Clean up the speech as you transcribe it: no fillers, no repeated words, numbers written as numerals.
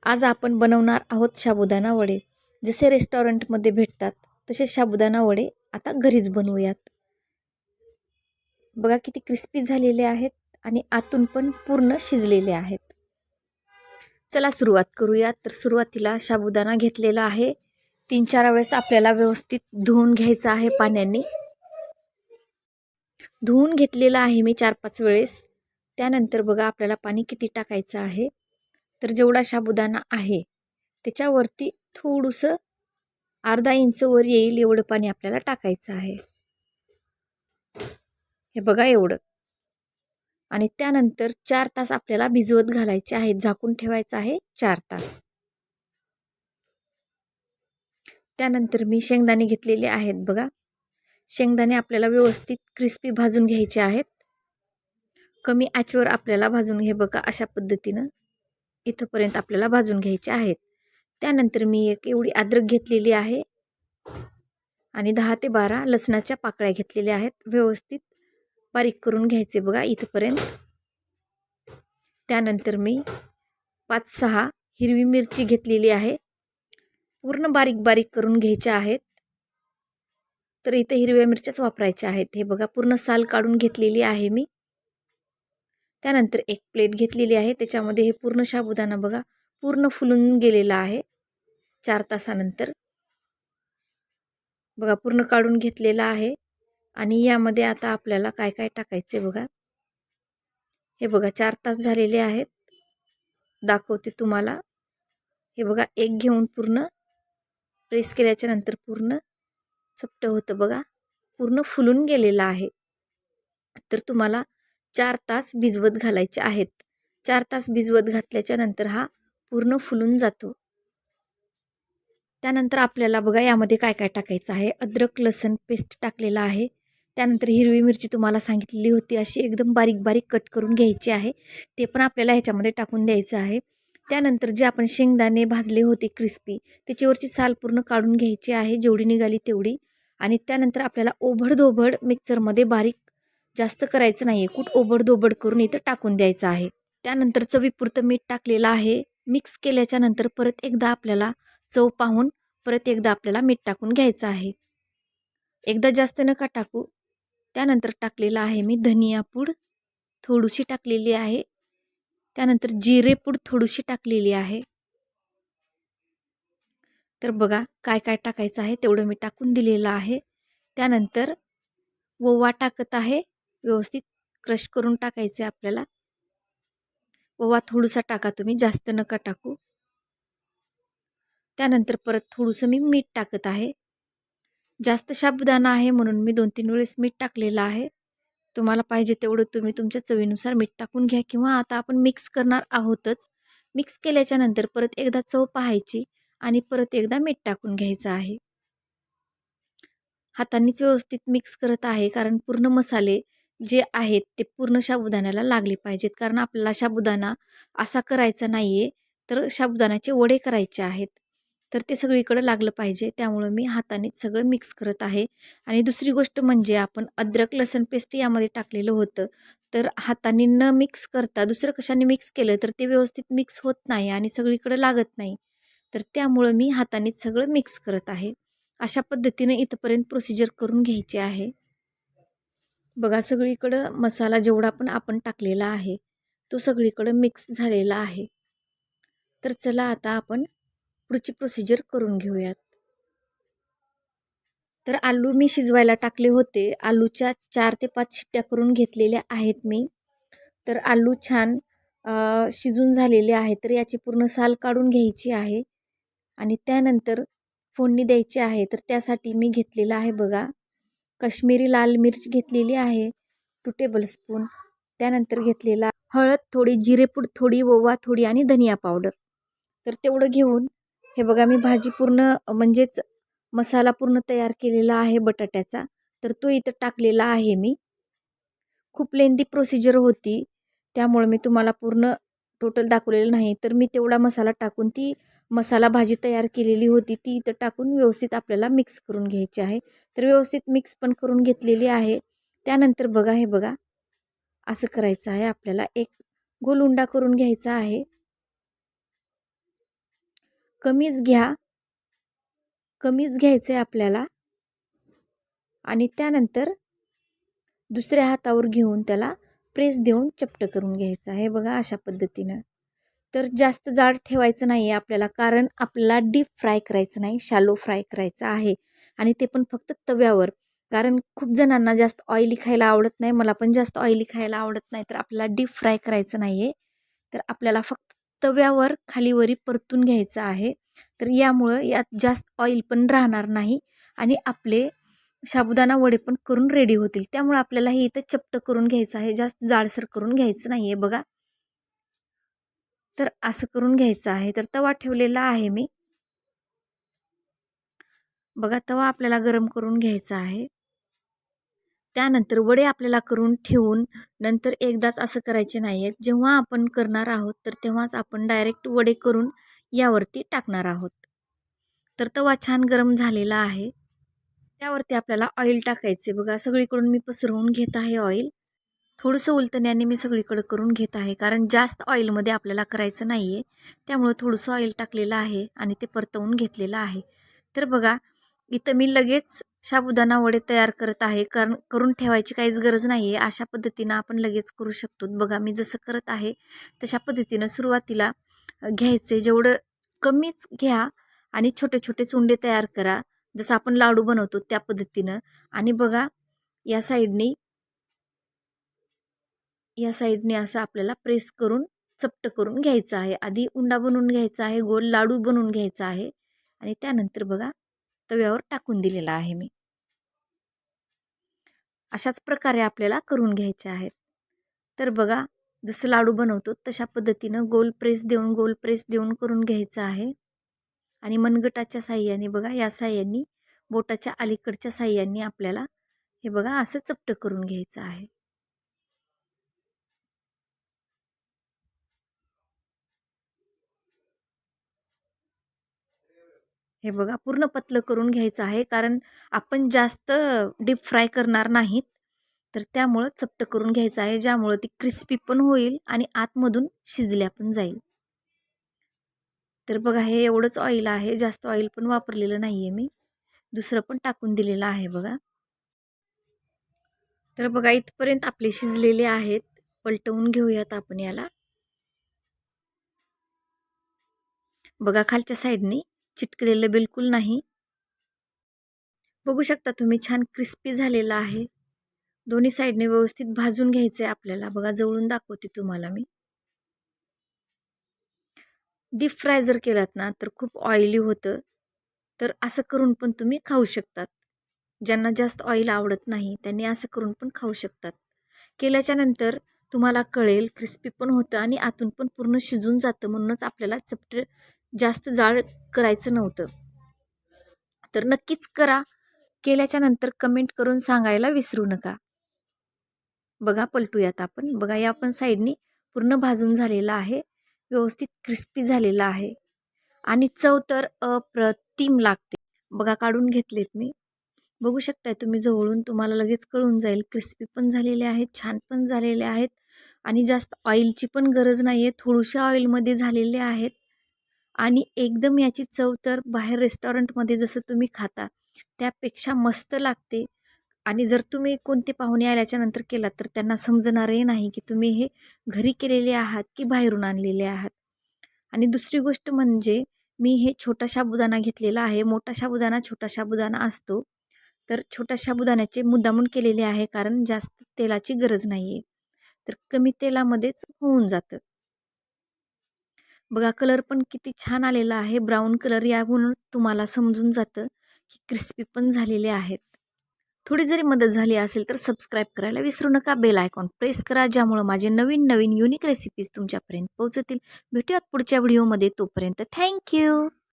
आज आपण बनवणार आहोत साबुदाणा वडे. जसे रेस्टॉरंटमध्ये भेटतात तसे साबुदाणा वडे आता घरीच बनवूयात. बघा किती क्रिस्पी झालेले आहेत आणि आतून पण पूर्ण शिजलेले आहेत. चला सुरुवात करूयात. तर सुरुवातीला साबुदाणा घेतलेला आहे. 3-4 वेळेस आपल्याला व्यवस्थित धुवून घ्यायचा आहे पाण्याने. धुवून घेतलेला आहे मी 4-5 वेळेस. त्यानंतर बघा आपल्याला पाणी किती टाकायचं आहे. तर जेवढा साबुदाणा आहे त्याच्यावरती थोडंसं अर्धा इंच वर येईल एवढं पाणी आपल्याला टाकायचं आहे. हे बघा एवढं. आणि त्यानंतर 4 तास आपल्याला भिजवत घालायचे आहेत. झाकून ठेवायचं आहे 4 तास. त्यानंतर मी शेंगदाणे घेतलेले आहेत बघा. शेंगदाणे आपल्याला व्यवस्थित क्रिस्पी भाजून घ्यायचे आहेत. कमी आचेवर आपल्याला भाजून हे बघा अशा पद्धतीनं इथपर्यंत आपल्याला भाजून घ्यायचे आहेत. त्यानंतर मी एक एवढी अद्रक घेतलेली आहे आणि 10 ते 12 लसणाच्या पाकळ्या घेतलेल्या आहेत. व्यवस्थित बारीक करून घ्यायचे बघा इथपर्यंत. त्यानंतर मी 5-6 हिरवी मिरची घेतलेली आहे. पूर्ण बारीक बारीक करून घ्यायच्या आहेत. तर इथे हिरव्या मिरच्याच वापरायच्या आहेत. हे बघा पूर्ण साल काढून घेतलेली आहे मी. त्यानंतर एक प्लेट घेतलेली आहे. त्याच्यामध्ये हे पूर्ण साबुदाणा बघा पूर्ण फुलून गेलेला आहे 4 तासानंतर. बघा पूर्ण काढून घेतलेला आहे. आणि यामध्ये आता आपल्याला काय काय टाकायचे बघा. हे बघा 4 तास झालेले आहेत. दाखवते तुम्हाला. हे बघा एक घेऊन पूर्ण प्रेस केल्याच्या नंतर पूर्ण चपट होतं बघा. पूर्ण फुलून गेलेला आहे. तर तुम्हाला 4 तास भिजवत घालायचे आहेत. 4 तास भिजवत घातल्याच्या नंतर हा पूर्ण फुलून जातो. त्यानंतर आपल्याला बघा यामध्ये काय काय टाकायचं आहे. अद्रक लसूण पेस्ट टाकलेला आहे. त्यानंतर हिरवी मिरची तुम्हाला सांगितलेली होती अशी एकदम बारीक बारीक कट करून घ्यायची आहे. ते पण आपल्याला ह्याच्यामध्ये टाकून द्यायचं आहे. त्यानंतर जे आपण शेंगदाणे भाजले होते क्रिस्पी त्याच्यावरची साल पूर्ण काढून घ्यायची आहे जेवढी निघाली तेवढी. आणि त्यानंतर आपल्याला ओबडधोबड मिक्सरमध्ये बारीक जास्त करायचं नाही आहे. कूट ओबडधोबड करून इथं टाकून द्यायचं आहे. त्यानंतर चवीपुरतं मीठ टाकलेलं आहे. मिक्स केल्याच्या नंतर परत एकदा आपल्याला चव पाहून परत एकदा आपल्याला मीठ टाकून घ्यायचं आहे. एकदा जास्त नका टाकू. त्यानंतर टाकलेला आहे मी धनिया पूड थोडीशी टाकलेली आहे. त्यानंतर जिरे पूड थोडीशी टाकलेली आहे. तर बघा काय काय टाकायचं आहे तेवढं मी टाकून दिलेलं आहे. त्यानंतर ओवा टाकत आहे. व्यवस्थित क्रश करून टाकायचे आपल्याला. ओवा थोडासा टाका तुम्ही, जास्त नका टाकू. त्यानंतर परत थोडंसं मी मीठ टाकत आहे. जास्त साबुदाणा आहे म्हणून मी 2-3 वेळेस मीठ टाकलेलं आहे. तुम्हाला पाहिजे तेवढं तुम्ही तुमच्या चवीनुसार मीठ टाकून घ्या किंवा आता आपण मिक्स करणार आहोतच. मिक्स केल्याच्या नंतर परत एकदा चव पाहायची आणि परत एकदा मीठ टाकून घ्यायचं आहे. हातांनीच व्यवस्थित मिक्स करत आहे कारण पूर्ण मसाले जे आहेत ते पूर्ण साबुदाण्याला लागले पाहिजेत. कारण आपल्याला साबुदाणा असा करायचा नाही आहे, तर साबुदाण्याचे वडे करायचे आहेत. तर ते सगळीकडे लागलं पाहिजे. त्यामुळं मी हातानेच सगळं मिक्स करत आहे. आणि दुसरी गोष्ट म्हणजे आपण अद्रक लसूण पेस्ट यामध्ये टाकलेलं होतं. तर हाताने न मिक्स करता दुसरं कशाने मिक्स केलं तर ते व्यवस्थित मिक्स होत नाही आणि सगळीकडे लागत नाही. तर त्यामुळं मी हातानेच सगळं मिक्स करत आहे. अशा पद्धतीने इथपर्यंत प्रोसिजर करून घ्यायची आहे. बघा सगळीकडं मसाला जेवढा पण आपण टाकलेला आहे तो सगळीकडं मिक्स झालेला आहे. तर चला आता आपण पुढची प्रोसिजर करून घेऊयात. तर आलू मी शिजवायला टाकले होते. आलूच्या 4 ते 5 शिट्ट्या करून घेतलेल्या आहेत मी. तर आलू छान शिजून झालेले आहे. तर याची पूर्ण साल काढून घ्यायची आहे. आणि त्यानंतर फोडणी द्यायची आहे. तर त्यासाठी मी घेतलेला आहे बघा काश्मीरी लाल मिर्च घेतलेली आहे 2 टेबलस्पून. त्यानंतर घेतलेला हळद थोडी, जिरेपूड थोडी, ओवा थोडी आणि धनिया पावडर. तर तेवढं घेऊन हे बघा मी भाजी पूर्ण म्हणजेच मसाला पूर्ण तयार केलेला आहे बटाट्याचा. तर तो इथं टाकलेला आहे मी. खूप लेंदी प्रोसिजर होती त्यामुळे मी तुम्हाला पूर्ण टोटल दाखवलेलं नाही. तर मी तेवढा मसाला टाकून ती मसाला भाजी तयार केलेली होती ती इथं टाकून व्यवस्थित आपल्याला मिक्स करून घ्यायची आहे. तर व्यवस्थित मिक्स पण करून घेतलेली आहे. त्यानंतर बघा हे बघा असं करायचं आहे आपल्याला. एक गोल उंडा करून घ्यायचा आहे. कमीच घ्या, कमीच घ्यायचं आहे आपल्याला आणि त्यानंतर दुसऱ्या हातावर घेऊन त्याला प्रेस देऊन चपटं करून घ्यायचं आहे बघा अशा पद्धतीनं. तर जास्त जाड ठेवायचं नाही आहे आपल्याला, कारण आपल्याला डीप फ्राय करायचं नाही, शॅलो फ्राय करायचं आहे आणि ते पण फक्त तव्यावर. कारण खूप जणांना जास्त ऑइली खायला आवडत नाही, मला पण जास्त ऑइली खायला आवडत नाही. तर आपल्याला डीप फ्राय करायचं नाही आहे, तर आपल्याला फक्त तव्यावर खालीवरी परतून घ्यायचं आहे. तर यामुळं यात जास्त ऑइल पण राहणार नाही आणि आपले साबुदाणा वडे पण करून रेडी होतील. त्यामुळे आपल्याला हे इथं चपटं करून घ्यायचं आहे, जास्त जाडसर करून घ्यायचं नाही आहे बघा. तर असं करून घ्यायचं आहे. तर तवा ठेवलेला आहे मी. बघा तवा आपल्याला गरम करून घ्यायचा आहे. त्यानंतर वडे आपल्याला करून ठेवून नंतर एकदाच असं करायचे नाही आहेत. जेव्हा आपण करणार आहोत तर तेव्हाच आपण डायरेक्ट वडे करून यावरती टाकणार आहोत. तर तवा छान गरम झालेला आहे. त्यावरती आपल्याला ऑइल टाकायचे बघा. सगळीकडून मी पसरवून घेत आहे ऑइल. थोडंसं उलटण्याने मी सगळीकडे करून घेत आहे, कारण जास्त ऑइलमध्ये आपल्याला करायचं नाही आहे. त्यामुळं थोडंसं ऑइल टाकलेलं आहे आणि ते परतवून घेतलेलं आहे. तर बघा इथं मी लगेच साबुदाणा वडे तयार करत आहे, कारण करून ठेवायची काहीच गरज नाही आहे. अशा पद्धतीनं आपण लगेच करू शकतो. बघा मी जसं करत आहे तशा पद्धतीनं सुरुवातीला घ्यायचे, जेवढं कमीच घ्या आणि छोटे छोटे उंडे तयार करा, जसं आपण लाडू बनवतो त्या पद्धतीनं. आणि बघा या साईडनी असं आपल्याला प्रेस करून चपटं करून घ्यायचं आहे. आधी उंडा बनवून घ्यायचा आहे, गोल लाडू बनवून घ्यायचा आहे आणि त्यानंतर बघा तव्यावर टाकून दिलेला आहे मी. अशाच प्रकारे आपल्याला करून घ्यायचे आहेत. तर बघा जसं लाडू बनवतो तशा पद्धतीनं गोल प्रेस देऊन करून घ्यायचं आहे. आणि मनगटाच्या साहाय्याने बघा या साहाय्याने बोटाच्या अलीकडच्या साहाय्याने आपल्याला हे बघा असं चपटं करून घ्यायचं आहे. हे बघा पूर्ण पतलं करून घ्यायचं आहे, कारण आपण जास्त डीप फ्राय करणार नाहीत. तर त्यामुळं चपटं करून घ्यायचं आहे, ज्यामुळं ती क्रिस्पी पण होईल आणि आतमधून शिजल्या पण जाईल. तर बघा हे एवढंच ऑइल आहे, जास्त ऑइल पण वापरलेलं नाही आहे मी. दुसरं पण टाकून दिलेलं आहे बघा. तर बघा इथपर्यंत आपले शिजलेले आहेत. पलटवून घेऊयात आपण याला. बघा खालच्या साईडने चिटकलेलं बिलकुल नाही. बघू शकता तुम्ही छान क्रिस्पी झालेला आहे. दोन्ही साईडने व्यवस्थित भाजून घ्यायचं आहे आपल्याला. बघा जवळून दाखवते तुम्हाला मी. डीप फ्राय जर केलात ना तर खूप ऑइली होतं. तर असं करून पण तुम्ही खाऊ शकतात. ज्यांना जास्त ऑइल आवडत नाही त्यांनी असं करून पण खाऊ शकतात. केल्याच्या नंतर तुम्हाला कळेल क्रिस्पी पण होतं आणि आतून पण पूर्ण शिजून जातं. म्हणूनच आपल्याला चपटं जास्त जाड करायचं नव्हतं. तर नक्कीच करा. केल्याच्या नंतर कमेंट करून सांगायला विसरू नका. बघा पलटूयात आपण. बघा या पण साईडनी पूर्ण भाजून झालेला आहे. व्यवस्थित क्रिस्पी झालेला आहे आणि चव तर अप्रतिम लागते. बघा काढून घेतलेत मी. बघू शकताय तुम्ही जवळून, तुम्हाला लगेच कळून जाईल. क्रिस्पी पण झालेले आहेत, छान पण झालेले आहेत आणि जास्त ऑइलची पण गरज नाही आहे. थोड्याशा ऑइलमध्ये झालेले आहेत आणि एकदम याची चव तर बाहेर रेस्टॉरंटमध्ये जसं तुम्ही खाता त्यापेक्षा मस्त लागते. आणि जर तुम्ही कोणते पाहुणे आल्याच्या नंतर केलात तर त्यांना समजणारही नाही की तुम्ही हे घरी केलेले आहात की बाहेरून आणलेले आहात. आणि दुसरी गोष्ट म्हणजे मी हे छोटा साबुदाणा घेतलेला आहे. मोठा साबुदाणा छोटा साबुदाणा असतो. तर छोट्या साबुदाण्याचे मुद्दामून केलेले आहे, कारण जास्त तेलाची गरज नाही आहे. तर कमी तेलामध्येच होऊन जातं. बघा कलर पण किती छान आलेला आहे. ब्राऊन कलर यावरून तुम्हाला समजून जातं की क्रिस्पी पण झालेले आहेत. थोडी जरी मदत झाली असेल तर सबस्क्राईब करायला विसरू नका. बेल आयकॉन प्रेस करा, ज्यामुळे माझे नवीन नवीन युनिक रेसिपीज तुमच्यापर्यंत पोहोचतील. भेटूयात पुढच्या व्हिडिओमध्ये. तोपर्यंत थँक्यू.